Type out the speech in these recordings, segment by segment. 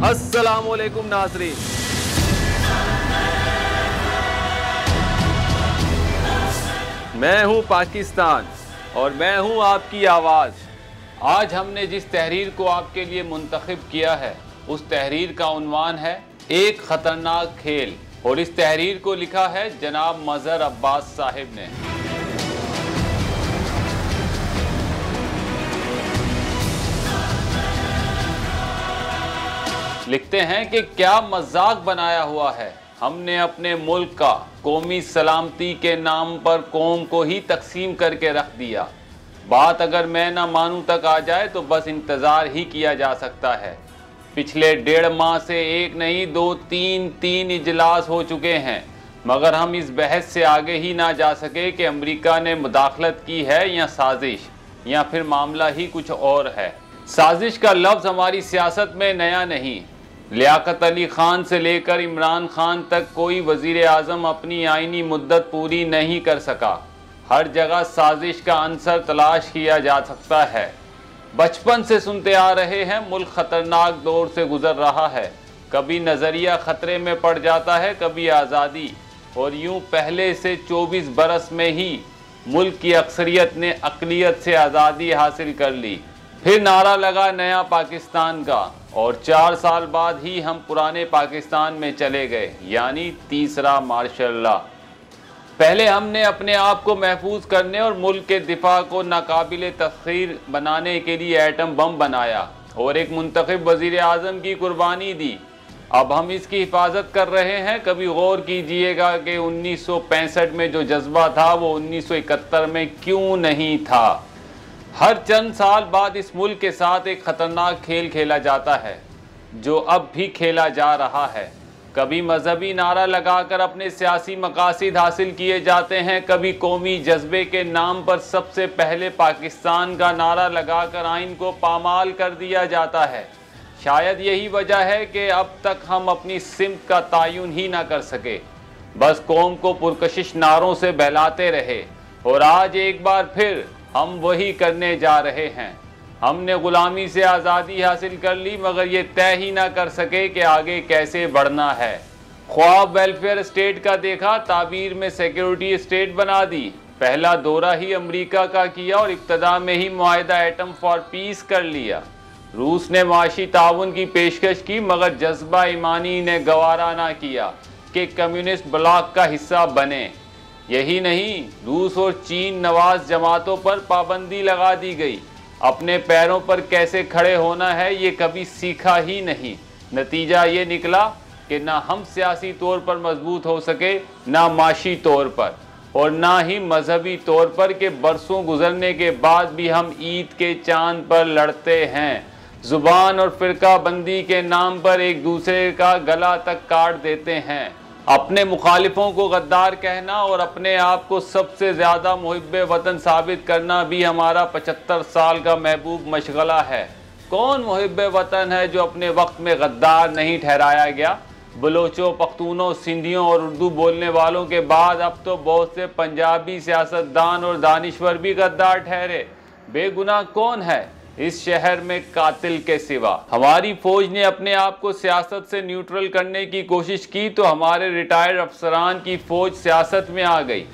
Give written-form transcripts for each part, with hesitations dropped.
अस्सलामुअलैकुम नाज़रीन, मैं हूं पाकिस्तान और मैं हूं आपकी आवाज़। आज हमने जिस तहरीर को आपके लिए मुंतखब किया है उस तहरीर का उन्वान है एक ख़तरनाक खेल, और इस तहरीर को लिखा है जनाब मज़हर अब्बास साहिब ने। लिखते हैं कि क्या मजाक बनाया हुआ है, हमने अपने मुल्क का कौमी सलामती के नाम पर कौम को ही तकसीम करके रख दिया। बात अगर मैं ना मानूं तक आ जाए तो बस इंतज़ार ही किया जा सकता है। पिछले 1.5 माह से एक नहीं 2-3 इजलास हो चुके हैं, मगर हम इस बहस से आगे ही ना जा सके कि अमेरिका ने मुदाखलत की है या साजिश, या फिर मामला ही कुछ और है। साजिश का लफ्ज़ हमारी सियासत में नया नहीं। लियाकत अली ख़ान से लेकर इमरान खान तक कोई वज़ीर आज़म अपनी आइनी मुद्दत पूरी नहीं कर सका। हर जगह साजिश का अंसर तलाश किया जा सकता है। बचपन से सुनते आ रहे हैं, मुल्क ख़तरनाक दौर से गुज़र रहा है। कभी नज़रिया ख़तरे में पड़ जाता है, कभी आज़ादी, और यूँ पहले से 24 बरस में ही मुल्क की अक्सरियत ने अक़लियत से आज़ादी हासिल कर ली। फिर नारा लगा नया पाकिस्तान का, और 4 साल बाद ही हम पुराने पाकिस्तान में चले गए, यानी तीसरा मार्शल लॉ। पहले हमने अपने आप को महफूज करने और मुल्क के दिफा को नाकाबिल तस्खीर बनाने के लिए एटम बम बनाया और एक मुंतखब वज़ीर आज़म की कुर्बानी दी। अब हम इसकी हिफाजत कर रहे हैं। कभी गौर कीजिएगा कि 1965 में जो जज्बा था वो 1971 में क्यों नहीं था। हर चंद साल बाद इस मुल्क के साथ एक ख़तरनाक खेल खेला जाता है, जो अब भी खेला जा रहा है। कभी मजहबी नारा लगाकर अपने सियासी मकासद हासिल किए जाते हैं, कभी कौमी जज्बे के नाम पर सबसे पहले पाकिस्तान का नारा लगाकर आइन को पामाल कर दिया जाता है। शायद यही वजह है कि अब तक हम अपनी सिमत का तयन ही ना कर सके, बस कौम को पुरकशिश नारों से बहलाते रहे। और आज एक बार फिर हम वही करने जा रहे हैं। हमने ग़ुलामी से आज़ादी हासिल कर ली, मगर ये तय ही ना कर सके कि आगे कैसे बढ़ना है। ख्वाब वेलफेयर स्टेट का देखा, ताबीर में सिक्योरिटी स्टेट बना दी। पहला दौरा ही अमेरिका का किया और इब्तदा में ही मुआहिदा एटम फॉर पीस कर लिया। रूस ने माशी ताउन की पेशकश की, मगर जज्बा ईमानी ने गवारा ना किया कि कम्युनिस्ट ब्लॉक का हिस्सा बने। यही नहीं, रूस और चीन नवाज जमातों पर पाबंदी लगा दी गई। अपने पैरों पर कैसे खड़े होना है ये कभी सीखा ही नहीं। नतीजा ये निकला कि ना हम सियासी तौर पर मजबूत हो सके, ना माशी तौर पर, और ना ही मजहबी तौर पर, कि बरसों गुजरने के बाद भी हम ईद के चांद पर लड़ते हैं। जुबान और फ़िरका बंदी के नाम पर एक दूसरे का गला तक काट देते हैं। अपने मुखालिफों को गद्दार कहना और अपने आप को सबसे ज़्यादा मुहिब्बे वतन साबित करना भी हमारा 75 साल का महबूब मशगला है। कौन मुहिब्बे वतन है जो अपने वक्त में गद्दार नहीं ठहराया गया? बलोचों, पख्तूनों, सिंधियों और उर्दू बोलने वालों के बाद अब तो बहुत से पंजाबी सियासतदान और दानिश्वर भी गद्दार ठहरे। बेगुनाह कौन है इस शहर में कातिल के सिवा? हमारी फौज ने अपने आप को सियासत से न्यूट्रल करने की कोशिश की तो हमारे रिटायर्ड अफसरान की फौज सियासत में आ गई।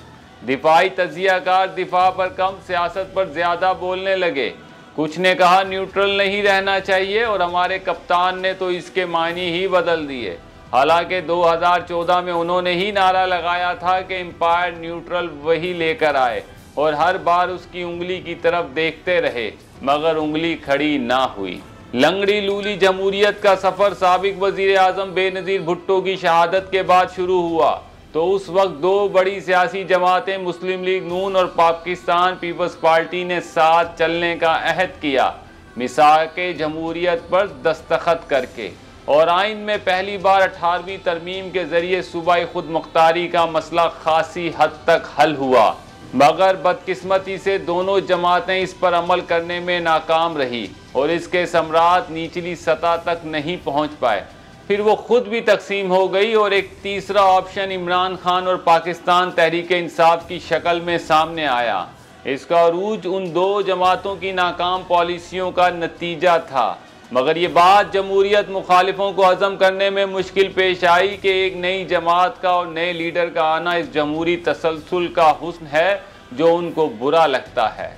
दिफाई तजियाकार दिफा पर कम, सियासत पर ज़्यादा बोलने लगे। कुछ ने कहा न्यूट्रल नहीं रहना चाहिए, और हमारे कप्तान ने तो इसके मायने ही बदल दिए। हालांकि 2014 में उन्होंने ही नारा लगाया था कि एम्पायर न्यूट्रल वही लेकर आए, और हर बार उसकी उंगली की तरफ देखते रहे, मगर उंगली खड़ी ना हुई। लंगड़ी लूली जमहूरियत का सफ़र साबिक वज़ीर आज़म बेनज़ीर भुट्टो की शहादत के बाद शुरू हुआ, तो उस वक्त 2 बड़ी सियासी जमातें मुस्लिम लीग नून और पाकिस्तान पीपल्स पार्टी ने साथ चलने का अहद किया, मिसाक़े जमहूरियत पर दस्तखत करके, और आइन में पहली बार 18वीं तरमीम के ज़रिए सूबाई खुद मुख्तारी का मसला खासी हद तक हल हुआ। मगर बदकिस्मती से दोनों जमातें इस पर अमल करने में नाकाम रही और इसके समरात निचली सतह तक नहीं पहुंच पाए। फिर वो खुद भी तकसीम हो गई और एक तीसरा ऑप्शन इमरान खान और पाकिस्तान तहरीक इंसाफ की शक्ल में सामने आया। इसका अरूज उन 2 जमातों की नाकाम पॉलिसियों का नतीजा था। मगर ये बात जमहूरियत मुखालिफों को हजम करने में मुश्किल पेश आई कि एक नई जमात का और नए लीडर का आना इस जमहूरी तसलसल का हुस्न है जो उनको बुरा लगता है।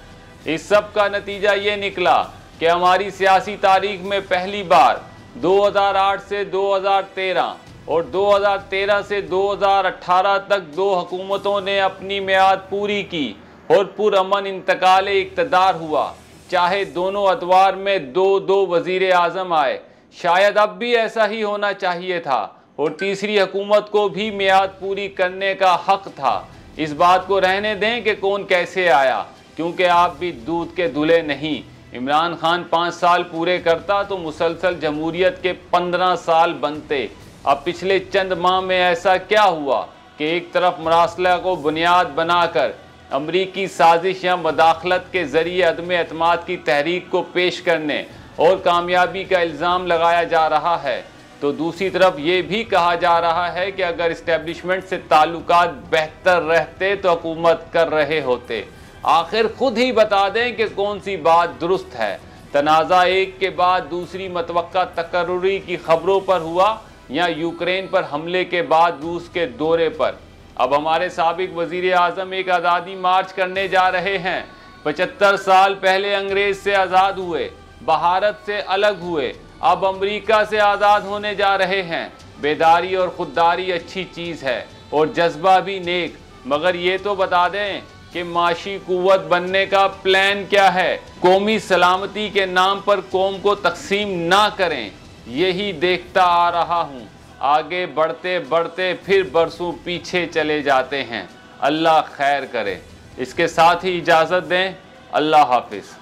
इस सब का नतीजा ये निकला कि हमारी सियासी तारीख में पहली बार 2008 से 2013 और 2013 से 2018 तक दो हुकूमतों ने अपनी मियाद पूरी की और पुरअमन इंतकाल इक़्तिदार हुआ, चाहे दोनों अदवार में दो दो वज़ीर आज़म आए। शायद अब भी ऐसा ही होना चाहिए था और तीसरी हुकूमत को भी मियाद पूरी करने का हक था। इस बात को रहने दें कि कौन कैसे आया, क्योंकि आप भी दूध के धुले नहीं। इमरान खान 5 साल पूरे करता तो मुसलसल जमहूरियत के 15 साल बनते। अब पिछले चंद माह में ऐसा क्या हुआ कि एक तरफ मरासला को बुनियाद बनाकर अमरीकी साजिश या मदाखलत के ज़रिए अदम एतमाद की तहरीक को पेश करने और कामयाबी का इल्ज़ाम लगाया जा रहा है, तो दूसरी तरफ ये भी कहा जा रहा है कि अगर इस्टेब्लिशमेंट से ताल्लुकात बेहतर रहते तो हुकूमत कर रहे होते। आखिर खुद ही बता दें कि कौन सी बात दुरुस्त है। तनाज़ा एक के बाद दूसरी मतवक्का तकर्रुरी की खबरों पर हुआ या यूक्रेन पर हमले के बाद रूस के दौरे पर। अब हमारे साबिक वज़ीर आज़म एक आज़ादी मार्च करने जा रहे हैं। 75 साल पहले अंग्रेज़ से आज़ाद हुए, भारत से अलग हुए, अब अमेरिका से आज़ाद होने जा रहे हैं। बेदारी और खुददारी अच्छी चीज़ है और जज्बा भी नेक, मगर ये तो बता दें कि माशी कुव्वत बनने का प्लान क्या है। कौमी सलामती के नाम पर कौम को तकसीम ना करें, यही देखता आ रहा हूँ। आगे बढ़ते बढ़ते फिर बरसों पीछे चले जाते हैं। अल्लाह खैर करे। इसके साथ ही इजाज़त दें। अल्लाह हाफिज़।